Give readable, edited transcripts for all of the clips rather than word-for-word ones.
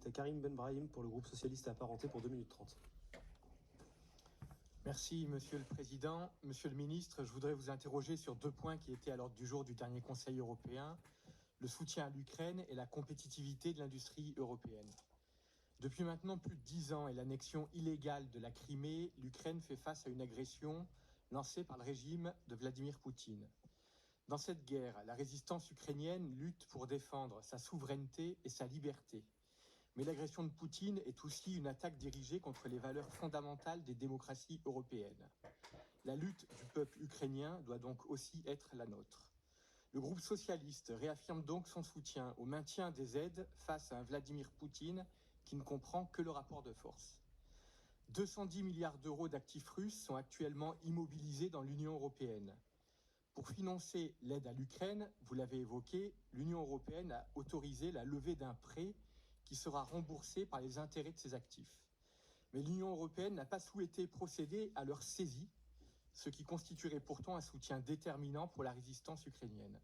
C'est Karim Benbrahim pour le groupe socialiste et apparenté pour 2 minutes 30. Merci, Monsieur le Président. Monsieur le Ministre, je voudrais vous interroger sur 2 points qui étaient à l'ordre du jour du dernier Conseil européen, le soutien à l'Ukraine et la compétitivité de l'industrie européenne. Depuis maintenant plus de 10 ans et l'annexion illégale de la Crimée, l'Ukraine fait face à une agression lancée par le régime de Vladimir Poutine. Dans cette guerre, la résistance ukrainienne lutte pour défendre sa souveraineté et sa liberté. Mais l'agression de Poutine est aussi une attaque dirigée contre les valeurs fondamentales des démocraties européennes. La lutte du peuple ukrainien doit donc aussi être la nôtre. Le groupe socialiste réaffirme donc son soutien au maintien des aides face à un Vladimir Poutine qui ne comprend que le rapport de force. 210 milliards d'euros d'actifs russes sont actuellement immobilisés dans l'Union européenne. Pour financer l'aide à l'Ukraine, vous l'avez évoqué, l'Union européenne a autorisé la levée d'un prêt qui sera remboursé par les intérêts de ces actifs. Mais l'Union européenne n'a pas souhaité procéder à leur saisie, ce qui constituerait pourtant un soutien déterminant pour la résistance ukrainienne.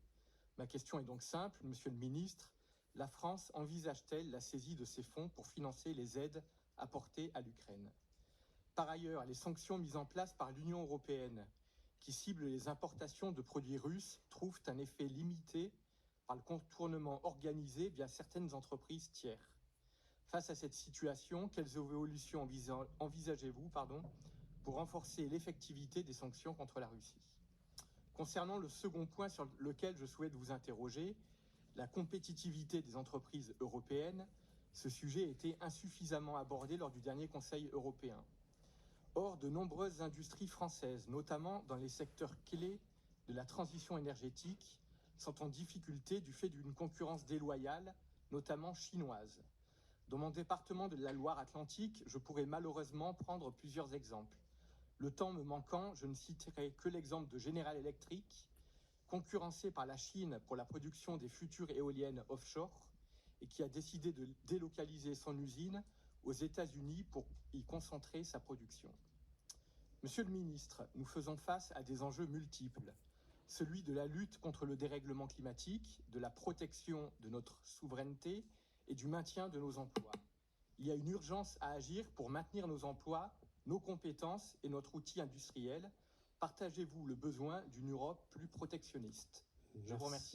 Ma question est donc simple, Monsieur le Ministre. La France envisage-t-elle la saisie de ces fonds pour financer les aides apportées à l'Ukraine? Par ailleurs, les sanctions mises en place par l'Union européenne qui ciblent les importations de produits russes trouvent un effet limité par le contournement organisé via certaines entreprises tiers. Face à cette situation, quelles évolutions envisagez-vous pour renforcer l'effectivité des sanctions contre la Russie? Concernant le second point sur lequel je souhaite vous interroger, la compétitivité des entreprises européennes, ce sujet a été insuffisamment abordé lors du dernier Conseil européen. Or, de nombreuses industries françaises, notamment dans les secteurs clés de la transition énergétique, sont en difficulté du fait d'une concurrence déloyale, notamment chinoise. Dans mon département de la Loire-Atlantique, je pourrais malheureusement prendre plusieurs exemples. Le temps me manquant, je ne citerai que l'exemple de General Electric, concurrencé par la Chine pour la production des futures éoliennes offshore et qui a décidé de délocaliser son usine aux États-Unis pour y concentrer sa production. Monsieur le ministre, nous faisons face à des enjeux multiples, celui de la lutte contre le dérèglement climatique, de la protection de notre souveraineté et du maintien de nos emplois. Il y a une urgence à agir pour maintenir nos emplois, nos compétences et notre outil industriel. Partagez-vous le besoin d'une Europe plus protectionniste? Je vous remercie.